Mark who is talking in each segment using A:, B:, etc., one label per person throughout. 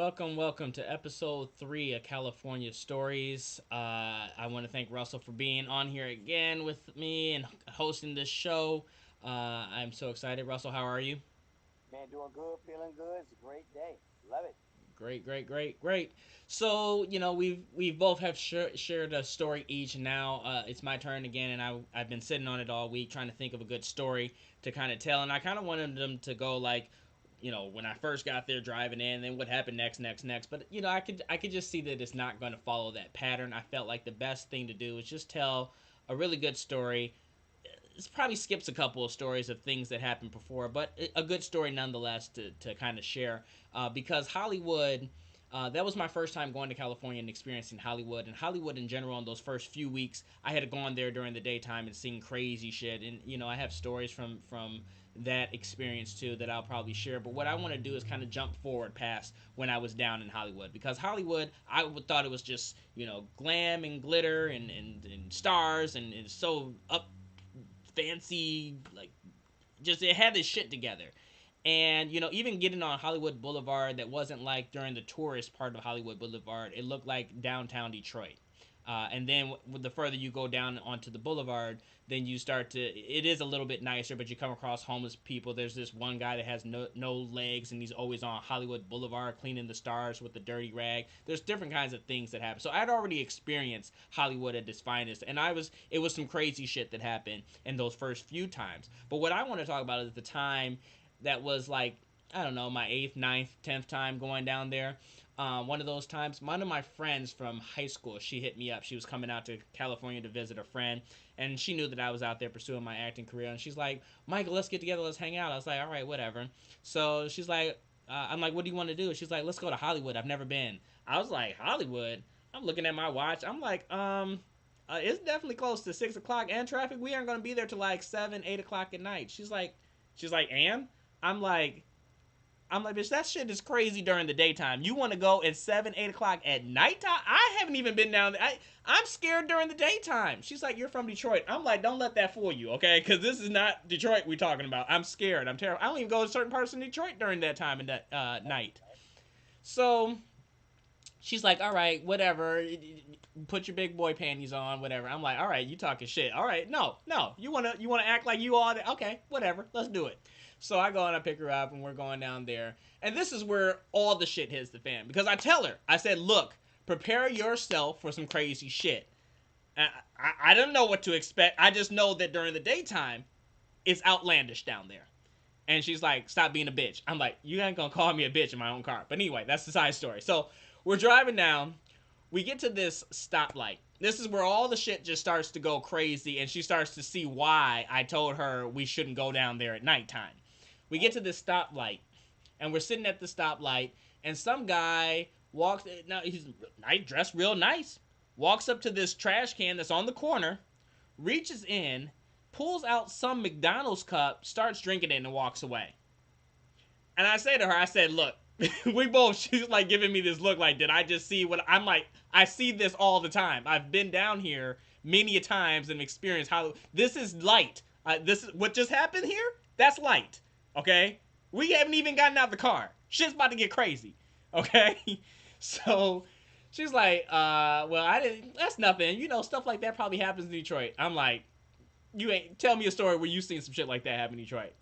A: welcome to episode 3 of California Stories. I want to thank Russell for being on here again with me and hosting this show. I'm so excited. Russell, how are you?
B: Man, doing good, feeling good. It's a great day. Love it.
A: Great. So we've both have shared a story each. Now it's my turn again, and I've been sitting on it all week trying to think of a good story to kind of tell, and I kind of wanted them to go like, when I first got there driving in, then what happened next. But I could just see that it's not going to follow that pattern. I felt like the best thing to do is just tell a really good story. It probably skips a couple of stories of things that happened before, but a good story nonetheless to kind of share. Because Hollywood, that was my first time going to California and experiencing Hollywood. And Hollywood in general, in those first few weeks, I had gone there during the daytime and seen crazy shit. And I have stories from that experience too that I'll probably share. But what I want to do is kind of jump forward past when I was down in Hollywood, because Hollywood, thought it was just glam and glitter and stars, and it's so up fancy, like, just it had this shit together. And even getting on Hollywood Boulevard, that wasn't like during the tourist part of Hollywood Boulevard. It looked like downtown Detroit. And then the further you go down onto the boulevard, then you start to. It is a little bit nicer, but you come across homeless people. There's this one guy that has no legs, and he's always on Hollywood Boulevard cleaning the stars with a dirty rag. There's different kinds of things that happen. So I'd already experienced Hollywood at its finest, and it was some crazy shit that happened in those first few times. But what I want to talk about is the time that was like, I don't know, my eighth, ninth, 10th time going down there. One of those times, one of my friends from high school, she hit me up. She was coming out to California to visit a friend, and she knew that I was out there pursuing my acting career. And she's like, Michael, let's get together, let's hang out. I was like, all right, whatever. So she's like, I'm like, what do you want to do? She's like, let's go to Hollywood. I've never been. I was like, Hollywood? I'm looking at my watch. I'm like, it's definitely close to 6 o'clock and traffic. We aren't gonna be there till like 7, 8 o'clock at night. And I'm like, bitch, that shit is crazy during the daytime. You want to go at 7, 8 o'clock at nighttime? I haven't even been down there. I'm scared during the daytime. She's like, you're from Detroit. I'm like, don't let that fool you, okay? Because this is not Detroit we talking about. I'm scared. I'm terrible. I don't even go to certain parts of Detroit during that time and that night. So she's like, all right, whatever. Put your big boy panties on, whatever. I'm like, all right, you talking shit. All right, no. You wanna act like you all that? Okay, whatever. Let's do it. So I go and I pick her up, and we're going down there. And this is where all the shit hits the fan, because I tell her, I said, look, prepare yourself for some crazy shit. I don't know what to expect. I just know that during the daytime, it's outlandish down there. And she's like, stop being a bitch. I'm like, you ain't gonna call me a bitch in my own car. But anyway, that's the side story. So we're driving down. We get to this stoplight. This is where all the shit just starts to go crazy, and she starts to see why I told her we shouldn't go down there at nighttime. We get to this stoplight, and we're sitting at the stoplight, and some guy walks. Now he's dressed real nice. Walks up to this trash can that's on the corner, reaches in, pulls out some McDonald's cup, starts drinking it, and walks away. And I say to her, I said, look, we both, she's like giving me this look like, did I just see what I'm like? I see this all the time. I've been down here many a times and experienced how this is light. This is what just happened here. That's light. Okay. We haven't even gotten out the car. Shit's about to get crazy. Okay. So she's like, well, I didn't, that's nothing. Stuff like that probably happens in Detroit. I'm like, you ain't, tell me a story where you seen some shit like that happen in Detroit.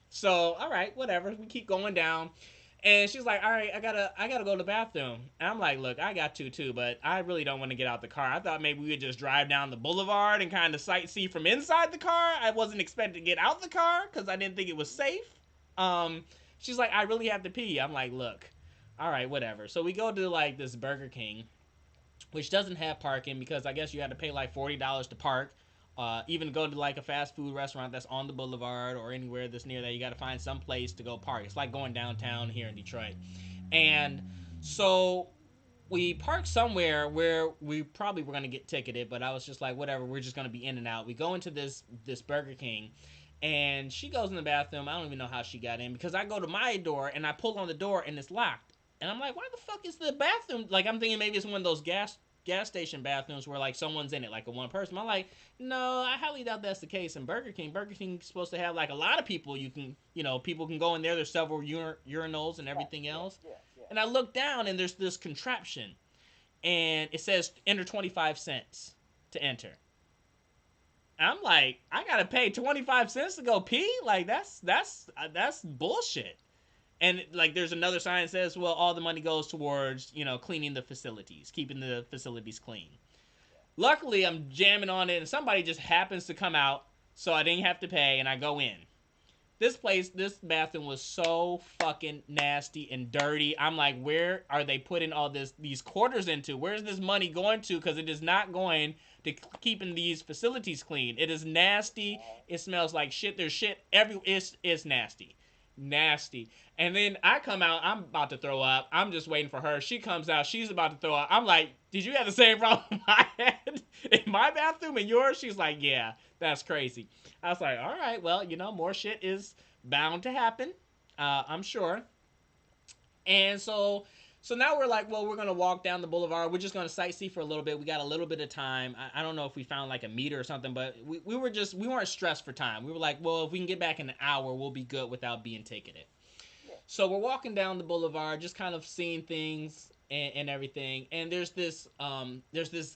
A: So, all right, whatever. We keep going down. And she's like, all right, I gotta go to the bathroom. And I'm like, look, I got to too, but I really don't want to get out the car. I thought maybe we would just drive down the boulevard and kind of sightsee from inside the car. I wasn't expecting to get out the car because I didn't think it was safe. Um, she's like, I really have to pee. I'm like, look, all right, whatever. So we go to like this Burger King, which doesn't have parking because I guess you had to pay like $40 to park. Even go to like a fast food restaurant that's on the boulevard or anywhere that's near there, you got to find some place to go park. It's like going downtown here in Detroit. And so we parked somewhere where we probably were going to get ticketed, but I was just like, whatever, we're just going to be in and out. We go into this Burger King, and she goes in the bathroom. I don't even know how she got in, because I go to my door and I pull on the door and it's locked. And I'm like, why the fuck is the bathroom? Like, I'm thinking maybe it's one of those gas station bathrooms where like someone's in it, like a one person. I'm like, no, I highly doubt that's the case in Burger King. Burger King's supposed to have like a lot of people. You can, people can go in there. There's several urinals and
B: Right.
A: everything
B: Yeah.
A: else.
B: Yeah. Yeah.
A: And I look down and there's this contraption, and it says enter 25 cents to enter. I'm like, I gotta pay 25 cents to go pee? Like that's bullshit. And like, there's another sign that says, well, all the money goes towards cleaning the facilities, keeping the facilities clean. Luckily, I'm jamming on it, and somebody just happens to come out, so I didn't have to pay, and I go in. This bathroom was so fucking nasty and dirty. I'm like, where are they putting all these quarters into? Where's this money going to? Because it is not going to keeping these facilities clean. It is nasty. It smells like shit. There's shit every. It's nasty, nasty. And then I come out. I'm about to throw up. I'm just waiting for her. She comes out. She's about to throw up. I'm like, did you have the same problem I had in my bathroom and yours? She's like, yeah, that's crazy. I was like, all right, well, more shit is bound to happen, I'm sure. And so now we're like, well, we're gonna walk down the boulevard. We're just gonna sightsee for a little bit. We got a little bit of time. I don't know if we found like a meter or something, but we weren't stressed for time. We were like, well, if we can get back in an hour, we'll be good without being ticketed. So we're walking down the boulevard, just kind of seeing things and everything. And there's this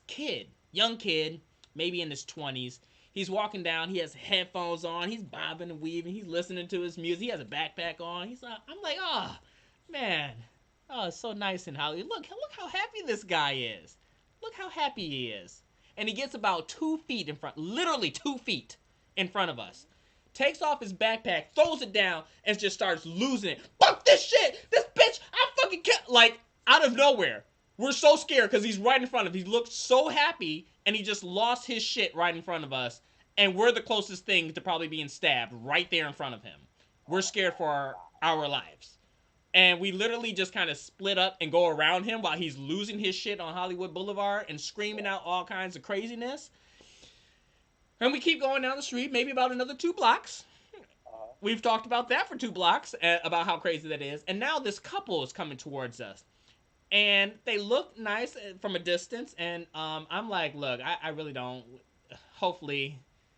A: kid, young kid, maybe in his 20s. He's walking down. He has headphones on. He's bobbing and weaving. He's listening to his music. He has a backpack on. I'm like, oh man, oh, it's so nice in Hollywood. Look how happy this guy is. Look how happy he is. And he gets about 2 feet in front, literally 2 feet in front of us. Takes off his backpack, throws it down, and just starts losing it. Fuck this shit! This bitch! I fucking can't! Like, out of nowhere. We're so scared because he's right in front of us. He looked so happy, and he just lost his shit right in front of us. And we're the closest thing to probably being stabbed right there in front of him. We're scared for our lives. And we literally just kind of split up and go around him while he's losing his shit on Hollywood Boulevard and screaming out all kinds of craziness. And we keep going down the street, maybe about another 2 blocks. We've talked about that for 2 blocks, about how crazy that is. And now this couple is coming towards us. And they look nice from a distance. And I'm like, look, I really don't. Hopefully,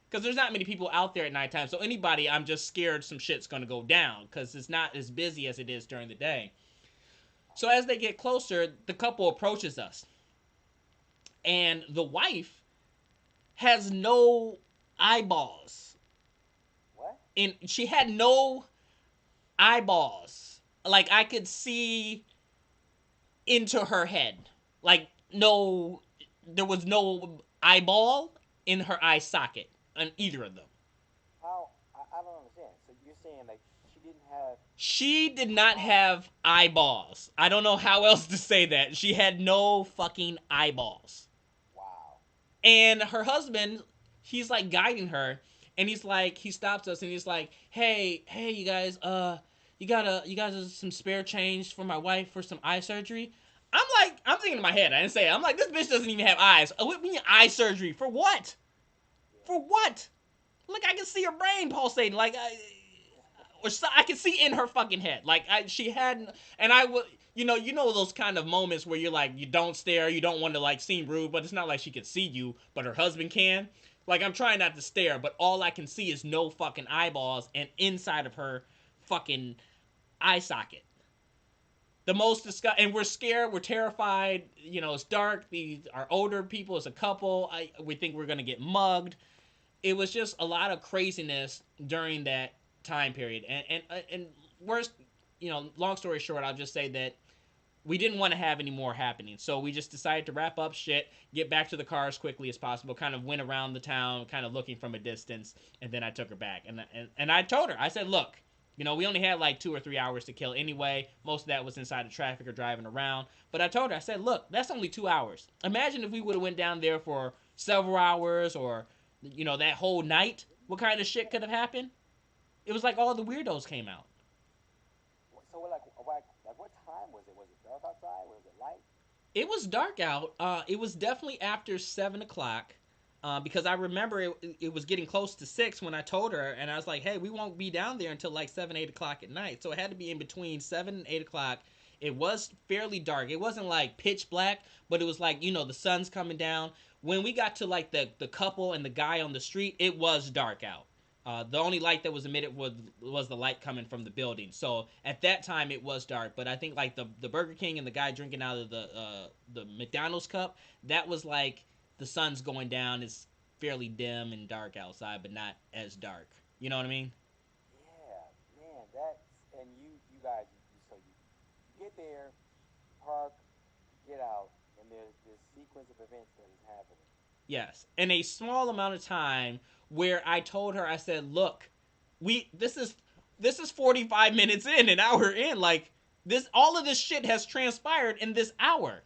A: because there's not many people out there at nighttime. So anybody, I'm just scared some shit's going to go down because it's not as busy as it is during the day. So as they get closer, the couple approaches us. And the wife has no eyeballs.
B: What?
A: And she had no eyeballs. Like, I could see into her head. Like, no, there was no eyeball in her eye socket on either of them.
B: How? I don't understand. So you're saying like
A: She did not have eyeballs. I don't know how else to say that. She had no fucking eyeballs.
B: wow.
A: And her husband, he's like guiding her, and he's like, he stops us and he's like, hey, you guys, you guys some spare change for my wife for some eye surgery? I'm thinking in my head. I didn't say it. I'm like, this bitch doesn't even have eyes. What mean eye surgery? For what? For what? Like, I can see her brain pulsating. Like, I can see in her fucking head. Like, she had, and I would, you know those kind of moments where you're like, you don't stare, you don't want to like seem rude, but it's not like she can see you, but her husband can. Like, I'm trying not to stare, but all I can see is no fucking eyeballs and inside of her fucking eye socket. The most disgusting, and we're scared, we're terrified. It's dark. These are older people. It's a couple. We think we're gonna get mugged. It was just a lot of craziness during that time period. And worst, long story short, I'll just say that we didn't want to have any more happening. So we just decided to wrap up shit, get back to the car as quickly as possible, kind of went around the town, kind of looking from a distance, and then I took her back. And I told her, I said, look, we only had like 2 or 3 hours to kill anyway. Most of that was inside of traffic or driving around. But I told her, I said, look, that's only 2 hours. Imagine if we would have went down there for several hours or, that whole night. What kind of shit could have happened? It was like all the weirdos came out.
B: So what time was it? Was it dark outside? Was it light?
A: It was dark out. It was definitely after 7 o'clock. Because I remember it was getting close to 6 when I told her, and I was like, hey, we won't be down there until like 7, 8 o'clock at night. So it had to be in between 7 and 8 o'clock. It was fairly dark. It wasn't like pitch black, but it was like, the sun's coming down. When we got to like the couple and the guy on the street, it was dark out. The only light that was emitted was the light coming from the building. So at that time it was dark. But I think like the Burger King and the guy drinking out of the McDonald's cup, that was like the sun's going down. It's fairly dim and dark outside, but not as dark. You know what I mean?
B: Yeah, man, that's and you guys so you get there, you park, you get out, and there's this sequence of events that is happening.
A: Yes, in a small amount of time where I told her, I said, "Look, we this is 45 minutes in, an hour in. Like this, all of this shit has transpired in this hour.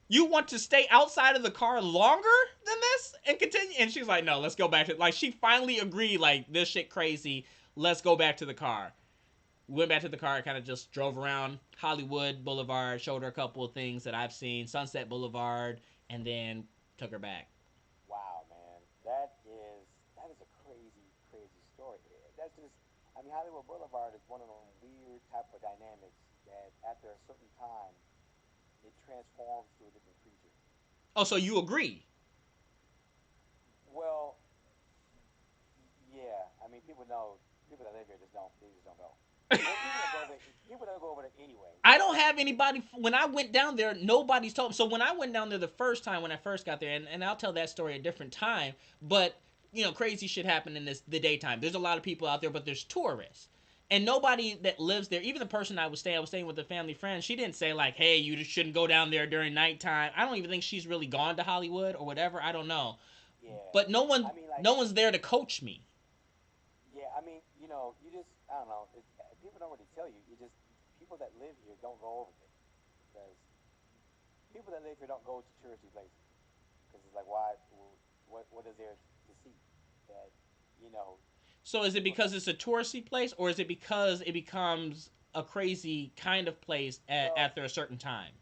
A: You want to stay outside of the car longer than this and continue?" And she's like, "No, let's go back to like." She finally agreed, like this shit crazy. Let's go back to the car. We went back to the car, kind of just drove around Hollywood Boulevard, showed her a couple of things that I've seen, Sunset Boulevard, and then took her back.
B: Wow, man, that is a crazy, crazy story. That's just, I mean, Hollywood Boulevard is one of them weird type of dynamics that after a certain time, it transforms to a different creature.
A: Oh, so you agree?
B: Well, yeah, I mean, people that live here just don't go. There's people that go over there anyway.
A: I don't
B: But
A: have anybody. When I went down there, nobody's told me. So when I went down there the first time, when I first got there, and I'll tell that story a different time, but crazy shit happened in the daytime. There's a lot of people out there, but there's tourists. And nobody that lives there, even the person I was staying with a family friend, she didn't say like, "Hey, you just shouldn't go down there during nighttime." I don't even think she's really gone to Hollywood or whatever. I don't know,
B: yeah,
A: but
B: I mean, like,
A: no one's there to coach me.
B: yeah, I mean, you just, I don't know. People don't really tell you. You just people that live here don't go over there because people that live here don't go to touristy places because it's like, why? What is there to see? That you know,
A: So is it
B: people
A: because
B: don't.
A: it's a touristy place, or is it because it becomes a crazy kind of place
B: Well,
A: after a certain time?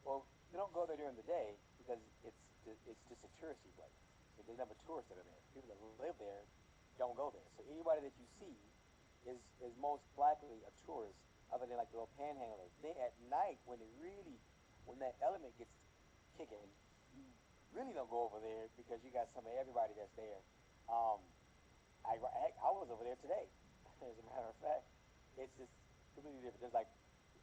B: well, they don't go there during the day because it's just a touristy place. So there's never tourists that are there. People that live there don't go there. So anybody that you see is most likely a tourist, other than like the little panhandlers. Then at night, when that element gets kicking, you really don't go over there because you got some of everybody that's there. Um, I was over there today. As a matter of fact, it's just completely different. There's like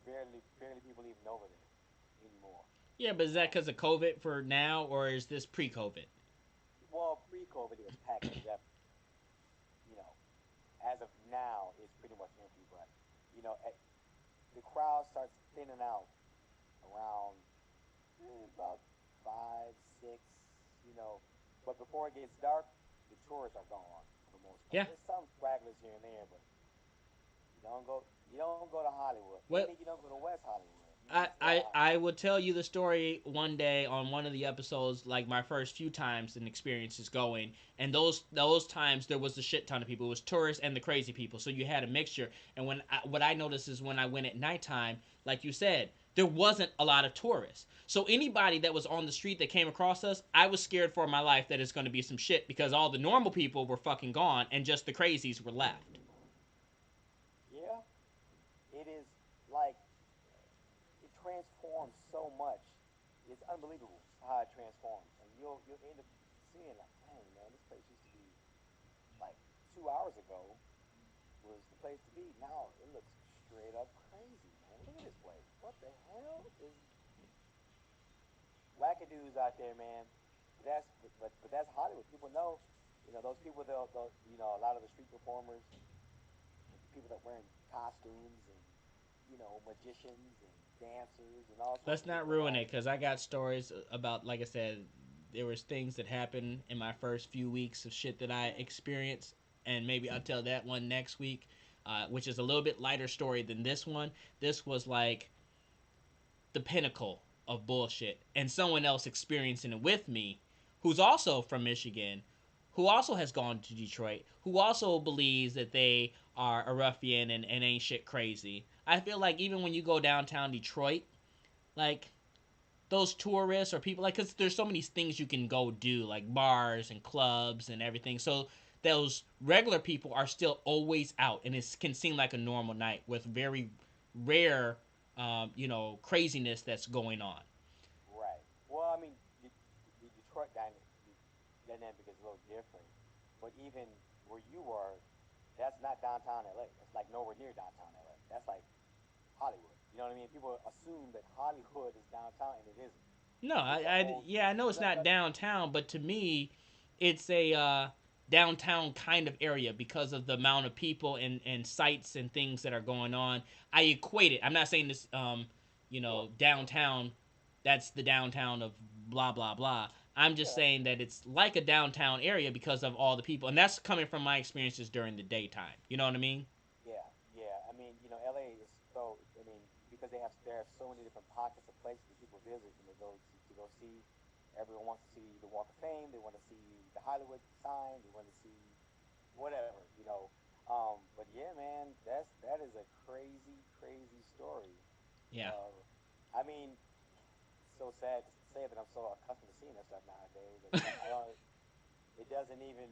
B: barely people even over there anymore.
A: Yeah, but is that
B: Um,
A: because of COVID for now, or is this pre-COVID?
B: well, pre-COVID it was packed to death. You know, as of now, it's pretty much empty. But you know, the crowd starts thinning out around about 5, 6. You know, but before it gets dark, the tourists are gone for the most part.
A: Yeah.
B: There's some stragglers here and there, but you don't go to Hollywood, and
A: Well,
B: you don't go to West Hollywood. You
A: I,
B: just go to
A: I I would tell you the story one day on one of the episodes, like my first few times and experiences going, and those times there was a shit ton of people. It was tourists and the crazy people, so you had a mixture. And what I noticed is when I went at nighttime, like you said, there wasn't a lot of tourists. So anybody that was on the street that came across us, I was scared for my life that it's going to be some shit because all the normal people were fucking gone and just the crazies were left.
B: yeah. It is like it transforms so much. It's unbelievable how it transforms, and you'll end up seeing like, dang man, this place used to be like 2 hours ago was the place to be. Now it looks straight up crazy, man. Look at this place. What the hell is wackadoos out there, man? But that's Hollywood. People know, those people they'll a lot of the street performers, the people that wearing costumes and magicians and dancers and all sorts
A: Let's
B: of
A: not
B: people
A: ruin
B: around
A: it
B: here.
A: because I got stories about, like I said, there was things that happened in my first few weeks of shit that I
B: Mm.
A: experienced, and maybe I'll tell that one next week, which is a little bit lighter story than this one. This was like the pinnacle of bullshit, and someone else experiencing it with me, who's also from Michigan, who also has gone to Detroit, who also believes that they are a ruffian and ain't shit crazy. I feel like even when you go downtown Detroit, like those tourists or people, like, because there's so many things you can go do, like bars and clubs and everything, so those regular people are still always out, and it can seem like a normal night with very rare craziness that's going on.
B: Right. Well, I mean, the Detroit dynamic is a little different, but even where you are, that's not downtown LA. That's like nowhere near downtown LA. That's like Hollywood. You know what I mean? People assume that Hollywood is downtown, and it isn't.
A: No,
B: It's a whole.
A: yeah, I know it's not downtown, but to me, it's a downtown kind of area because of the amount of people and sites and things that are going on. I equate it. I'm not saying this,
B: Sure, sure.
A: downtown. That's the downtown of blah blah blah. I'm just
B: Yeah,
A: saying that it's like a downtown area because of all the people, and that's coming from my experiences during the daytime. You know what I mean?
B: yeah, yeah. I mean, LA is so. I mean, because there are so many different pockets of places that people visit and they go to go see. Everyone wants to see the Walk of Fame. They want to see the Hollywood sign. They want to see whatever. But yeah, man, that is a crazy, crazy story.
A: Yeah,
B: I mean, it's so sad to say that I'm so accustomed to seeing that stuff nowadays that I don't. It doesn't even.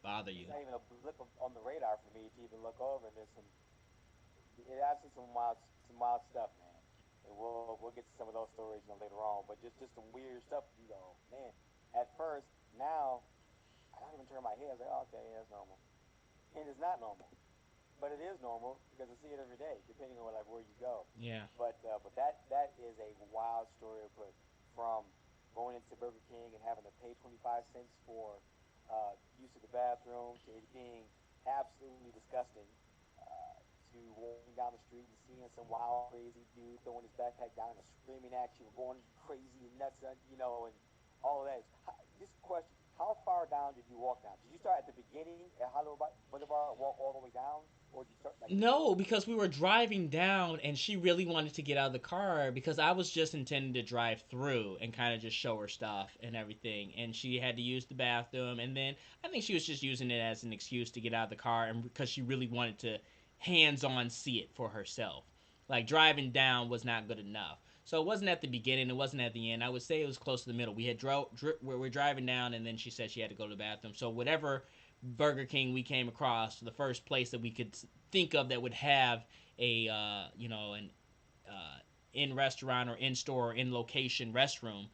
A: bother
B: It's
A: you.
B: not even a blip on the radar for me to even look over. And there's some. It actually some wild stuff, man. And we'll get to some of those stories later on. But just some weird stuff. You go, man. At first, now I don't even turn my head. I was like, oh, okay, yeah, that's normal. And it's not normal, but it is normal because I see it every day, depending on like where you go.
A: Yeah.
B: But that is a wild story. But from going into Burger King and having to pay 25 cents for use of the bathroom to it being absolutely disgusting, uh, to walking down the street and seeing some wild crazy dude throwing his backpack down and screaming at you and going crazy and nuts, and all of that. This question: how far down did you walk down? Did you start at the beginning at Hollywood Boulevard, walk all the way down, or did you start like in the
A: No,
B: middle?
A: because we were driving down and she really wanted to get out of the car because I was just intending to drive through and kind of just show her stuff and everything. And she had to use the bathroom. And then I think she was just using it as an excuse to get out of the car and because she really wanted to hands on see it for herself. Like driving down was not good enough. So it wasn't at the beginning, it wasn't at the end. I would say it was close to the middle. We had we're driving down, and then she said she had to go to the bathroom. So whatever Burger King we came across, the first place that we could think of that would have a an in restaurant or in store or in location restroom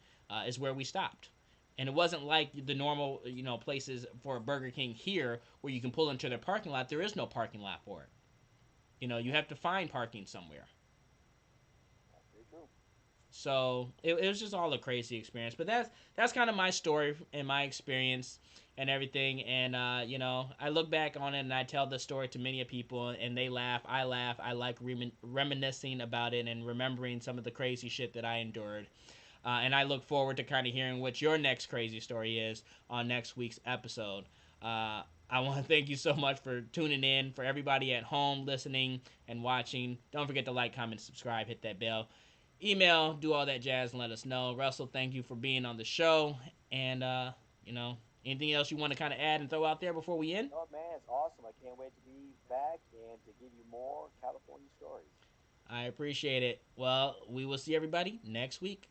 A: is where we stopped. And it wasn't like the normal places for a Burger King here where you can pull into their parking lot. There is no parking lot for it. You have to find parking somewhere.
B: That's very true.
A: So it was just all a crazy experience. But that's kind of my story and my experience and everything. And I look back on it and I tell the story to many people, and they laugh. I laugh. I like reminiscing about it and remembering some of the crazy shit that I endured. And I look forward to kind of hearing what your next crazy story is on next week's episode. I want to thank you so much for tuning in. For everybody at home listening and watching, don't forget to like, comment, subscribe, hit that bell, email, do all that jazz, and let us know. Russell, thank you for being on the show. And, anything else you want to kind of add and throw out there before we end?
B: Oh man, it's awesome. I can't wait to be back and to give you more California stories.
A: I appreciate it. Well, we will see everybody next week.